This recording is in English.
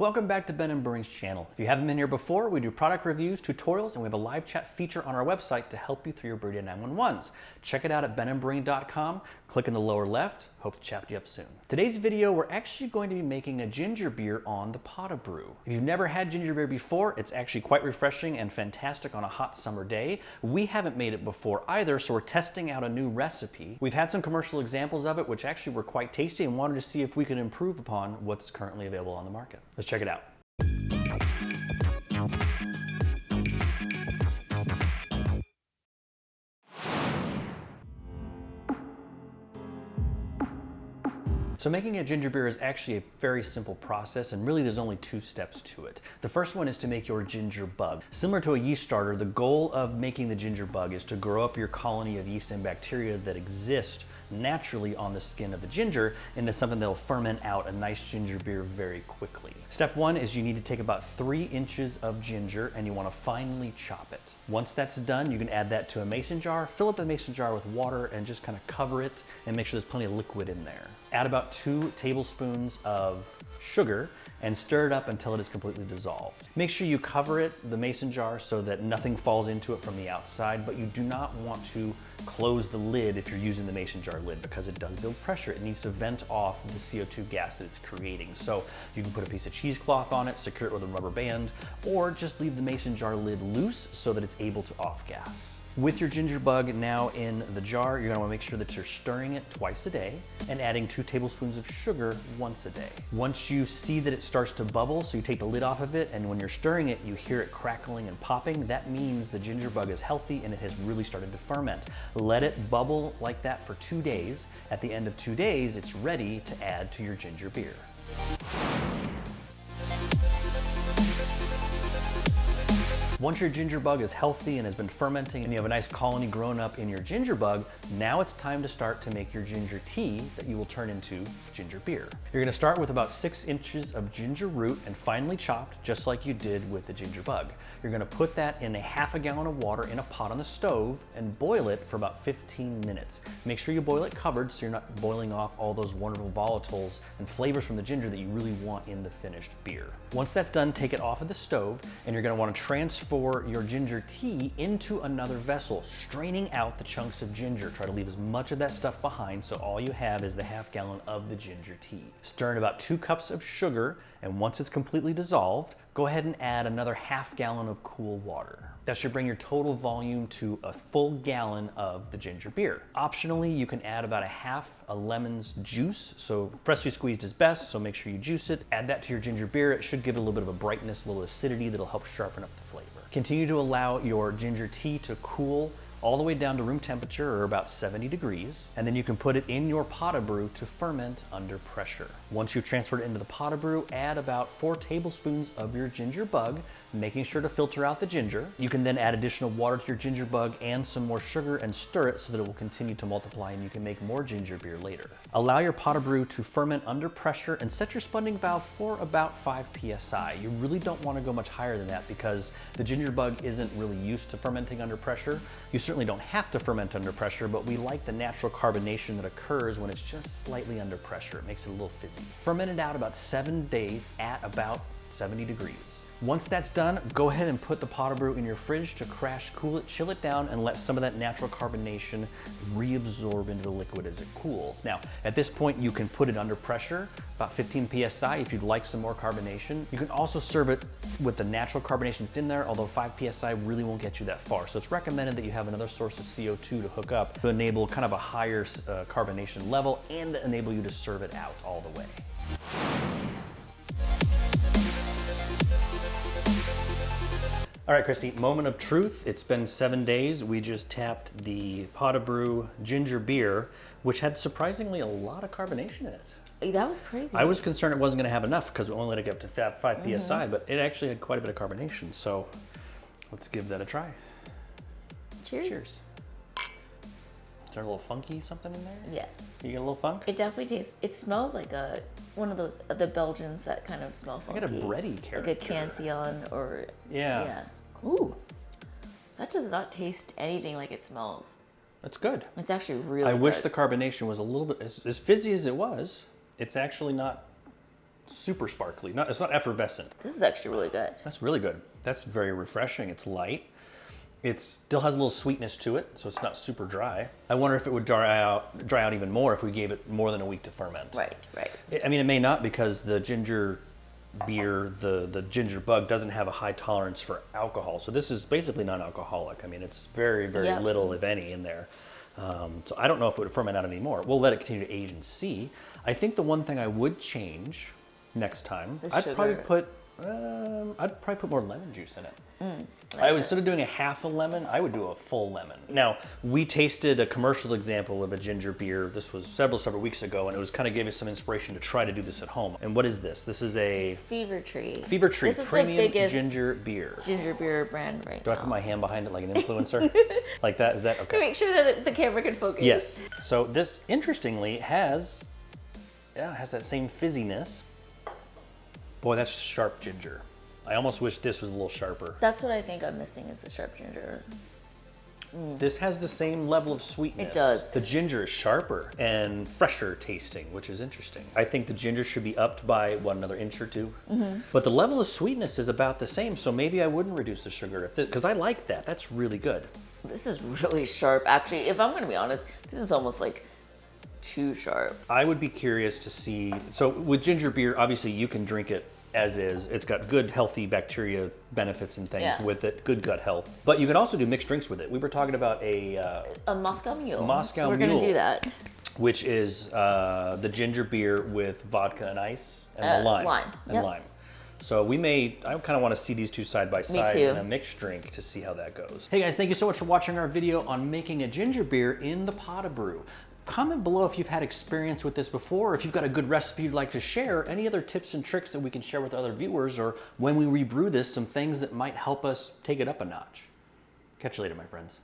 Welcome back to Ben and Brewing's channel. If you haven't been here before, we do product reviews, tutorials, and we have a live chat feature on our website to help you through your Brew Day 911s. Check it out at benandbrewing.com. Click in the lower left. Hope to chat you up soon. Today's video, we're actually going to be making a ginger beer on the Pot-au-Brew. If you've never had ginger beer before, it's actually quite refreshing and fantastic on a hot summer day. We haven't made it before either, so we're testing out a new recipe. We've had some commercial examples of it, which actually were quite tasty, and wanted to see if we could improve upon what's currently available on the market. Let's check it out. So making a ginger beer is actually a very simple process, and really there's only two steps to it. The first one is to make your ginger bug. Similar to a yeast starter, the goal of making the ginger bug is to grow up your colony of yeast and bacteria that exist naturally on the skin of the ginger into something that'll ferment out a nice ginger beer very quickly. Step one is you need to take about 3 inches of ginger and you want to finely chop it. Once that's done, you can add that to a mason jar, fill up the mason jar with water and just kind of cover it and make sure there's plenty of liquid in there. Add about 2 tablespoons of sugar and stir it up until it is completely dissolved. Make sure you cover it, the mason jar, so that nothing falls into it from the outside, but you do not want to close the lid if you're using the mason jar lid because it does build pressure. It needs to vent off the CO2 gas that it's creating. So you can put a piece of cheesecloth on it, secure it with a rubber band, or just leave the mason jar lid loose so that it's able to off gas. With your ginger bug now in the jar, you're gonna wanna make sure that you're stirring it twice a day and adding 2 tablespoons of sugar once a day. Once you see that it starts to bubble, so you take the lid off of it, and when you're stirring it, you hear it crackling and popping, that means the ginger bug is healthy and it has really started to ferment. Let it bubble like that for 2 days. At the end of 2 days, it's ready to add to your ginger beer. Once your ginger bug is healthy and has been fermenting and you have a nice colony grown up in your ginger bug, now it's time to start to make your ginger tea that you will turn into ginger beer. You're gonna start with about 6 inches of ginger root and finely chopped, just like you did with the ginger bug. You're gonna put that in a half a gallon of water in a pot on the stove and boil it for about 15 minutes. Make sure you boil it covered so you're not boiling off all those wonderful volatiles and flavors from the ginger that you really want in the finished beer. Once that's done, take it off of the stove and you're gonna wanna transfer your ginger tea into another vessel, straining out the chunks of ginger. Try to leave as much of that stuff behind so all you have is the half gallon of the ginger tea. Stir in about 2 cups of sugar, and once it's completely dissolved, go ahead and add another half gallon of cool water. That should bring your total volume to a full gallon of the ginger beer. Optionally, you can add about a lemon's juice. So freshly squeezed is best, so make sure you juice it. Add that to your ginger beer. It should give it a little bit of a brightness, a little acidity that'll help sharpen up the flavor. Continue to allow your ginger tea to cool all the way down to room temperature, or about 70 degrees, and then you can put it in your Pot-au-Brew to ferment under pressure. Once you've transferred it into the Pot-au-Brew, add about 4 tablespoons of your ginger bug, making sure to filter out the ginger. You can then add additional water to your ginger bug and some more sugar and stir it so that it will continue to multiply and you can make more ginger beer later. Allow your Pot-au-Brew to ferment under pressure and set your spunding valve for about 5 psi. You really don't want to go much higher than that because the ginger bug isn't really used to fermenting under pressure. You certainly don't have to ferment under pressure, but we like the natural carbonation that occurs when it's just slightly under pressure. It makes it a little fizzy. Ferment it out about 7 days at about 70 degrees. Once that's done, go ahead and put the Pot-au-Brew in your fridge to crash cool it, chill it down, and let some of that natural carbonation reabsorb into the liquid as it cools. Now, at this point, you can put it under pressure, about 15 psi if you'd like some more carbonation. You can also serve it with the natural carbonation that's in there, although 5 psi really won't get you that far. So it's recommended that you have another source of CO2 to hook up to enable kind of a higher carbonation level and enable you to serve it out all the way. All right, Christy, moment of truth. It's been 7 days. We just tapped the Pot-au-Brew ginger beer, which had surprisingly a lot of carbonation in it. That was crazy. I was concerned it wasn't going to have enough because we only let it get up to 5 psi, but it actually had quite a bit of carbonation. So let's give that a try. Cheers. Cheers. Is there a little funky something in there? Yes. You get a little funk? It definitely tastes, it smells like one of those, the Belgians that kind of smell funky. I get a bready character. Like a Cantillon or... Yeah. Ooh. That does not taste anything like it smells. That's good. It's actually really I good. wish the carbonation was a little bit, as fizzy as it was, it's actually not super sparkly. It's not effervescent. This is actually really good. That's really good. That's very refreshing. It's light. It still has a little sweetness to it, so it's not super dry. I wonder if it would dry out even more if we gave it more than a week to ferment. Right, right. I mean, it may not, because the ginger beer, the ginger bug, doesn't have a high tolerance for alcohol. So this is basically non-alcoholic. I mean, it's very, very little, if any, in there. So I don't know if it would ferment out anymore. We'll let it continue to age and see. I think the one thing I would change next time, I'd probably put more lemon juice in it. Instead of doing a half a lemon, I would do a full lemon. Now, we tasted a commercial example of a ginger beer. This was several weeks ago, and it was kind of gave us some inspiration to try to do this at home. And what is this? This is a Fever Tree. Fever Tree This is premium the biggest ginger beer. ginger beer brand right Do I now. put my hand behind it like an influencer? Like that? Is that okay? To make sure that the camera can focus. Yes. So this, interestingly, has that same fizziness. Boy, that's sharp ginger. I almost wish this was a little sharper. That's what I think I'm missing is the sharp ginger. This has the same level of sweetness. It does. The ginger is sharper and fresher tasting, which is interesting. I think the ginger should be upped by, another inch or two. But the level of sweetness is about the same, so maybe I wouldn't reduce the sugar, because I like that. That's really good. This is really sharp. Actually, if I'm going to be honest, this is almost like too sharp. I would be curious to see, so with ginger beer, obviously you can drink it as is. It's got good healthy bacteria benefits and things with it, good gut health. But you can also do mixed drinks with it. We were talking about a Moscow Mule. Moscow We're Mule. We're going to do that. Which is the ginger beer with vodka and ice and the lime. Lime. So I kind of want to see these two side by side in a mixed drink to see how that goes. Hey guys, thank you so much for watching our video on making a ginger beer in the Pot-au-Brew. Comment below if you've had experience with this before, or if you've got a good recipe you'd like to share, any other tips and tricks that we can share with other viewers, or when we rebrew this, some things that might help us take it up a notch. Catch you later, my friends.